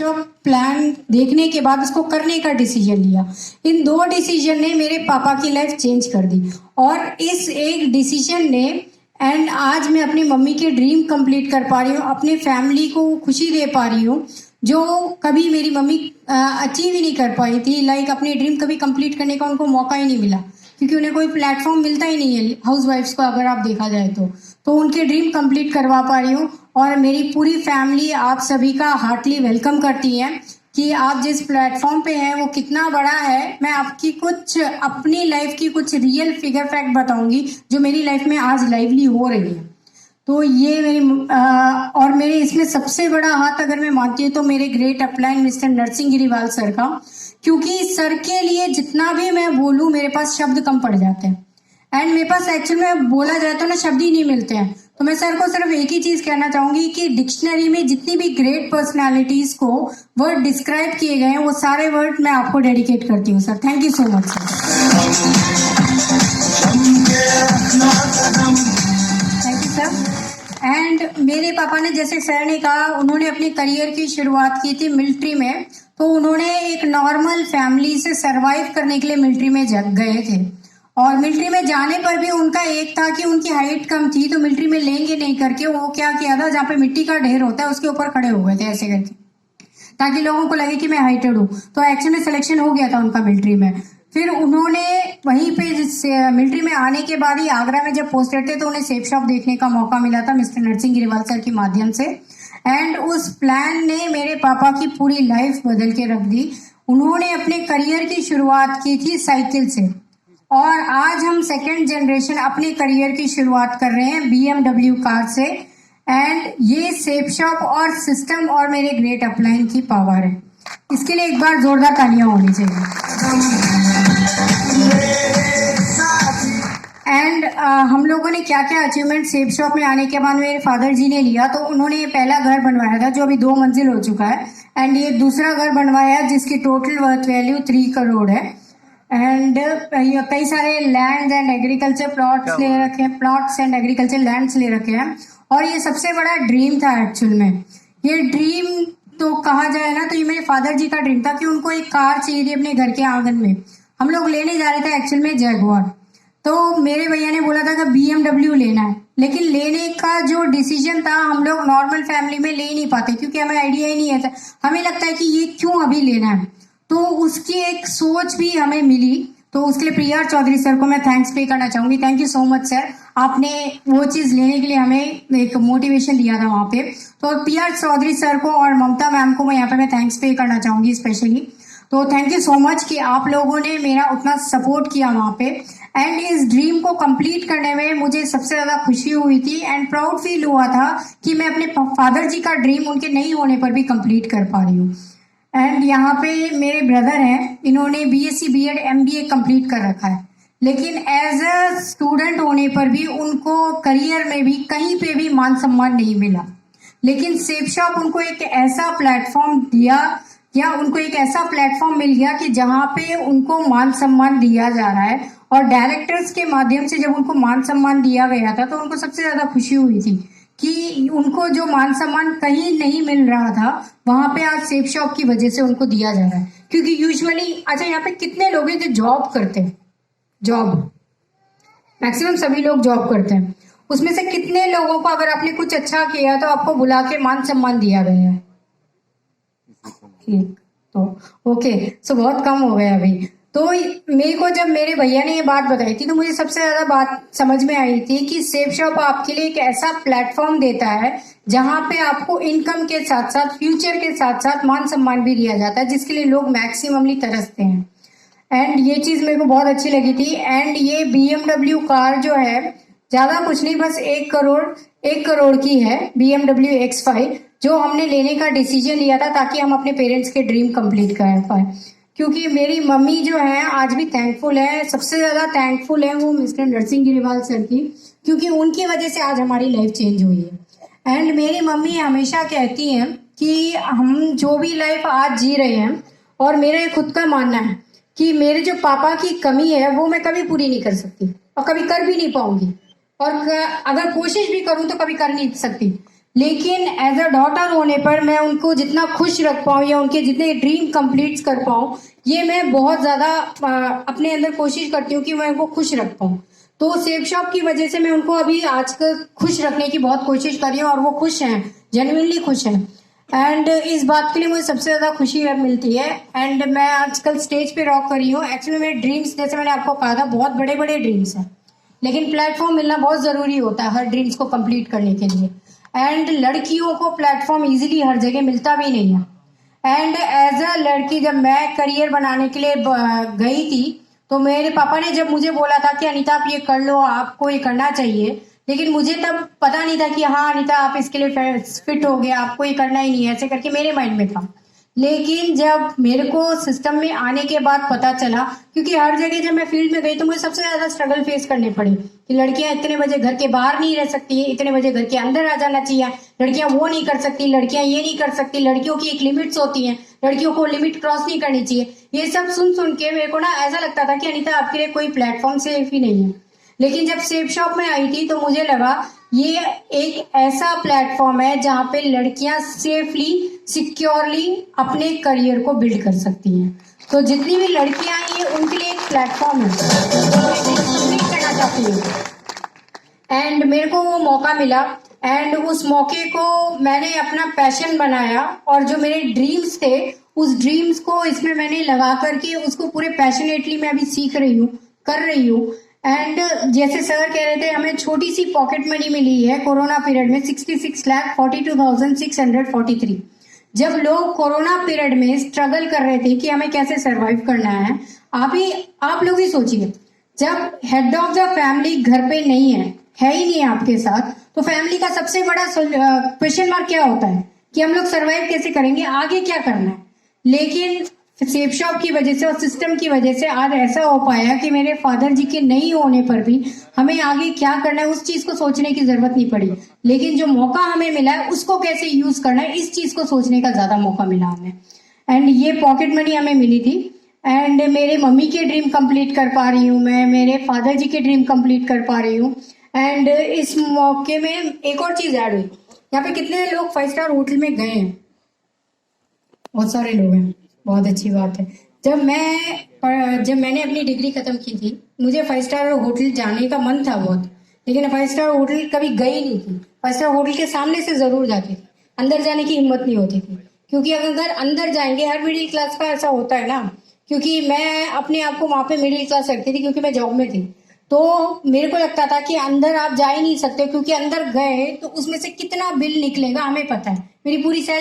जो प्लान देखने के बाद उसको करने का डिसीजन लिया। इन 2 डिसीजन ने मेरे पापा की लाइफ चेंज कर दी और इस एक डिसीजन ने एंड आज मैं अपनी मम्मी के ड्रीम कंप्लीट कर पा रही हूँ, अपने फैमिली को खुशी दे पा रही हूँ जो कभी मेरी मम्मी अचीव ही नहीं कर पाई थी। लाइक अपने ड्रीम कभी कंप्लीट करने का उनको मौका ही नहीं मिला क्योंकि उन्हें कोई प्लेटफॉर्म मिलता ही नहीं है हाउस वाइफ्स को, अगर आप देखा जाए तो उनके ड्रीम कंप्लीट करवा पा रही हूँ। और मेरी पूरी फैमिली आप सभी का हार्टली वेलकम करती है कि आप जिस प्लेटफॉर्म पे हैं वो कितना बड़ा है। मैं आपकी कुछ अपनी लाइफ की कुछ रियल फिगर फैक्ट बताऊंगी जो मेरी लाइफ में आज लाइवली हो रही है। तो ये मेरी और मेरे इसमें सबसे बड़ा हाथ अगर मैं मानती हूँ तो मेरे great upline mister Narsingh Giriwal sir का, क्योंकि सर के लिए जितना भी मैं बोलूँ मेरे पास शब्द कम पड़ जाते हैं एंड मेरे पास एक्चुअल में बोला जाए तो ना शब्द ही नहीं मिलते हैं। तो मैं सर को सिर्फ एक ही चीज कहना चाहूंगी कि डिक्शनरी में जितनी भी ग्रेट पर्सनालिटीज को वर्ड डिस्क्राइब किए गए हैं वो सारे वर्ड मैं आपको डेडिकेट करती हूँ sir. Thank you so much sir. Thank you sir. And मेरे पापा ने, जैसे सर ने कहा, उन्होंने अपने करियर की शुरुआत की थी मिलिट्री में। तो उन्होंने एक नॉर्मल फैमिली से सरवाइव करने के लिए मिलिट्री में गए थे और मिलिट्री में जाने पर भी उनका एक था कि उनकी हाइट कम थी तो मिलिट्री में लेंगे नहीं करके वो क्या किया था, जहाँ पे मिट्टी का ढेर होता है उसके ऊपर खड़े हो गए थे ऐसे करके ताकि लोगों को लगे कि मैं हाइटेड हूँ। तो एक्चुअली में सिलेक्शन हो गया था उनका मिलिट्री में। फिर उन्होंने वहीं पे मिलिट्री में आने के बाद ही आगरा में जब पोस्टेड थे तो उन्हें सेफ शॉप देखने का मौका मिला था मिस्टर नरसिंह गिरीवाल सर के माध्यम से एंड उस प्लान ने मेरे पापा की पूरी लाइफ बदल के रख दी। उन्होंने अपने करियर की शुरुआत की थी साइकिल से और आज हम सेकेंड जनरेशन अपने करियर की शुरुआत कर रहे हैं BMW कार से एंड ये सेफ शॉप और सिस्टम और मेरे ग्रेट अपलाइन की पावर है। इसके लिए एक बार जोरदार तालियां होनी चाहिए। एंड हम लोगों ने क्या क्या अचीवमेंट सेफ शॉप में आने के बाद मेरे फादर जी ने लिया। तो उन्होंने पहला घर बनवाया था जो अभी 2 मंजिल हो चुका है एंड ये दूसरा घर बनवाया जिसकी टोटल वर्थ वैल्यू 3 करोड़ है एंड कई सारे लैंड एंड एग्रीकल्चर प्लॉट्स ले रखे हैं, प्लॉट्स एंड एग्रीकल्चर लैंड्स ले रखे हैं। और ये सबसे बड़ा ड्रीम था एक्चुअल में। ये ड्रीम तो कहा जाए ना तो ये मेरे फादर जी का ड्रीम था कि उनको एक कार चाहिए थी अपने घर के आंगन में। हम लोग लेने जा रहे थे एक्चुअल में जैगुआर। तो मेरे भैया ने बोला था कि BMW लेना है, लेकिन लेने का जो डिसीजन था हम लोग नॉर्मल फैमिली में ले नहीं पाते क्योंकि हमें आइडिया ही नहीं है। हमें लगता है कि ये क्यों अभी लेना है। तो उसकी एक सोच भी हमें मिली। तो उसके लिए PR चौधरी सर को मैं थैंक्स पे करना चाहूंगी। Thank you so much sir, आपने वो चीज लेने के लिए हमें एक मोटिवेशन दिया था वहां पे। तो PR चौधरी सर को और ममता मैम को मैं यहाँ पे मैं थैंक्स पे करना चाहूंगी स्पेशली। तो थैंक यू सो मच कि आप लोगों ने मेरा उतना सपोर्ट किया वहां पे एंड इस ड्रीम को कंप्लीट करने में मुझे सबसे ज्यादा खुशी हुई थी एंड प्राउड फील हुआ था कि मैं अपने फादर जी का ड्रीम उनके नहीं होने पर भी कंप्लीट कर पा रही हूँ। एंड यहाँ पे मेरे ब्रदर हैं, इन्होंने BSc B.Ed MBA कंप्लीट कर रखा है, लेकिन एज अ स्टूडेंट होने पर भी उनको करियर में भी कहीं पे भी मान सम्मान नहीं मिला। लेकिन सेफ शॉप उनको एक ऐसा प्लेटफॉर्म दिया या उनको एक ऐसा प्लेटफॉर्म मिल गया कि जहाँ पे उनको मान सम्मान दिया जा रहा है और डायरेक्टर्स के माध्यम से जब उनको मान सम्मान दिया गया था तो उनको सबसे ज्यादा खुशी हुई थी कि उनको जो मान सम्मान कहीं नहीं मिल रहा था वहां पे आज सेफ शॉप की वजह से उनको दिया जा रहा है। क्योंकि यूजुअली अच्छा यहाँ पे कितने लोग हैं जो जॉब करते हैं, जॉब मैक्सिमम सभी लोग जॉब करते हैं, उसमें से कितने लोगों को अगर आपने कुछ अच्छा किया तो आपको बुला के मान सम्मान दिया गया है? तो ओके, सो बहुत कम हो गया अभी। तो मेरे को जब मेरे भैया ने ये बात बताई थी तो मुझे सबसे ज्यादा बात समझ में आई थी कि सेफ शॉप आपके लिए एक ऐसा प्लेटफॉर्म देता है जहां पे आपको इनकम के साथ साथ फ्यूचर के साथ साथ मान सम्मान भी दिया जाता है जिसके लिए लोग मैक्सिममली तरसते हैं। एंड ये चीज मेरे को बहुत अच्छी लगी थी। एंड ये BMW कार जो है ज्यादा कुछ नहीं, बस 1 करोड़ की है, BMW X5, जो हमने लेने का डिसीजन लिया था ताकि हम अपने पेरेंट्स के ड्रीम कंप्लीट कर पाए। क्योंकि मेरी मम्मी जो है आज भी थैंकफुल है, सबसे ज्यादा थैंकफुल है वो मिस्टर नरसिंह गिरीवाल सर की, क्योंकि उनकी वजह से आज हमारी लाइफ चेंज हुई है। एंड मेरी मम्मी हमेशा कहती हैं कि हम जो भी लाइफ आज जी रहे हैं, और मेरा खुद का मानना है कि मेरे जो पापा की कमी है वो मैं कभी पूरी नहीं कर सकती और कभी कर भी नहीं पाऊंगी, और अगर कोशिश भी करूं तो कभी कर नहीं सकती। लेकिन एज अ डॉटर होने पर मैं उनको जितना खुश रख पाऊँ या उनके जितने ड्रीम कंप्लीट कर पाऊँ, ये मैं बहुत ज़्यादा अपने अंदर कोशिश करती हूँ कि मैं उनको खुश रख पाऊँ। तो सेब शॉप की वजह से मैं उनको अभी आजकल खुश रखने की बहुत कोशिश कर रही हूँ और वो खुश हैं, जेन्युइनली खुश हैं। एंड इस बात के लिए मुझे सबसे ज़्यादा खुशी मिलती है। एंड मैं आजकल स्टेज पे रॉक कर रही हूँ। एक्चुअली मेरे ड्रीम्स, जैसे मैंने आपको कहा था, बहुत बड़े बड़े ड्रीम्स हैं, लेकिन प्लेटफॉर्म मिलना बहुत ज़रूरी होता है हर ड्रीम्स को कंप्लीट करने के लिए। एंड लड़कियों को प्लेटफॉर्म इजीली हर जगह मिलता भी नहीं है। एंड एज अ लड़की जब मैं करियर बनाने के लिए गई थी, तो मेरे पापा ने जब मुझे बोला था कि अनीता आप ये कर लो, आपको ये करना चाहिए, लेकिन मुझे तब पता नहीं था कि हाँ अनीता आप इसके लिए फिट हो गए, आपको ये करना ही नहीं है, ऐसे करके मेरे माइंड में था। लेकिन जब मेरे को सिस्टम में आने के बाद पता चला, क्योंकि हर जगह जब मैं फील्ड में गई तो मुझे सबसे ज्यादा स्ट्रगल फेस करने पड़े कि लड़कियां इतने बजे घर के बाहर नहीं रह सकती, इतने बजे घर के अंदर आ जाना चाहिए, लड़कियां वो नहीं कर सकती, लड़कियां ये नहीं कर सकती, लड़कियों की एक लिमिट्स होती हैं, लड़कियों को लिमिट क्रॉस नहीं करनी चाहिए। ये सब सुन सुन के मेरे को ना ऐसा लगता था कि अनीता आपके लिए कोई प्लेटफॉर्म सेफ ही नहीं है। लेकिन जब सेफ शॉप में आई थी तो मुझे लगा ये एक ऐसा प्लेटफॉर्म है जहां पे लड़कियां सेफली, सिक्योरली अपने करियर को बिल्ड कर सकती हैं। तो जितनी भी लड़कियां हैं ये उनके लिए एक प्लेटफॉर्म है, करना चाहती हूँ। एंड मेरे को वो मौका मिला एंड उस मौके को मैंने अपना पैशन बनाया और जो मेरे ड्रीम्स थे उस ड्रीम्स को इसमें मैंने लगा करके उसको पूरे पैशनेटली मैं अभी सीख रही हूँ, कर रही हूँ। एंड जैसे सर कह रहे थे हमें छोटी सी पॉकेट मनी मिली है कोरोना पीरियड में, 66,42,643। जब लोग कोरोना पीरियड में स्ट्रगल कर रहे थे कि हमें कैसे सरवाइव करना है, आप लोग ही सोचिए, जब हेड ऑफ द फैमिली घर पे नहीं है ही नहीं आपके साथ, तो फैमिली का सबसे बड़ा क्वेश्चन मार्क क्या होता है कि हम लोग सरवाइव कैसे करेंगे, आगे क्या करना है। लेकिन सेफ शॉप की वजह से और सिस्टम की वजह से आज ऐसा हो पाया कि मेरे फादर जी के नहीं होने पर भी हमें आगे क्या करना है उस चीज को सोचने की जरूरत नहीं पड़ी, लेकिन जो मौका हमें मिला है उसको कैसे यूज करना है इस चीज को सोचने का ज्यादा मौका मिला हमें। एंड ये पॉकेट मनी हमें मिली थी एंड मेरे मम्मी के ड्रीम कंप्लीट कर पा रही हूँ मैं, मेरे फादर जी के ड्रीम कंप्लीट कर पा रही हूँ। एंड इस मौके में एक और चीज ऐड हुई, यहाँ पे कितने लोग 5 स्टार होटल में गए हैं, बहुत सारे लोग हैं, बहुत अच्छी बात है। जब मैंने अपनी डिग्री खत्म की थी, मुझे 5 स्टार होटल जाने का मन था बहुत, लेकिन 5 स्टार होटल कभी गई नहीं थी। 5 स्टार होटल के सामने से जरूर जाती थी, अंदर जाने की हिम्मत नहीं होती थी, क्योंकि अगर अंदर जाएंगे, हर मिडिल क्लास का ऐसा होता है ना, क्योंकि मैं अपने आप को वहां पे मिडिल क्लास रखती थी क्योंकि मैं जॉब में थी, तो मेरे को लगता था कि अंदर आप जा ही नहीं सकते, क्योंकि अंदर गए तो उसमें से कितना बिल निकलेगा हमें पता है, मेरी पूरी सैलरी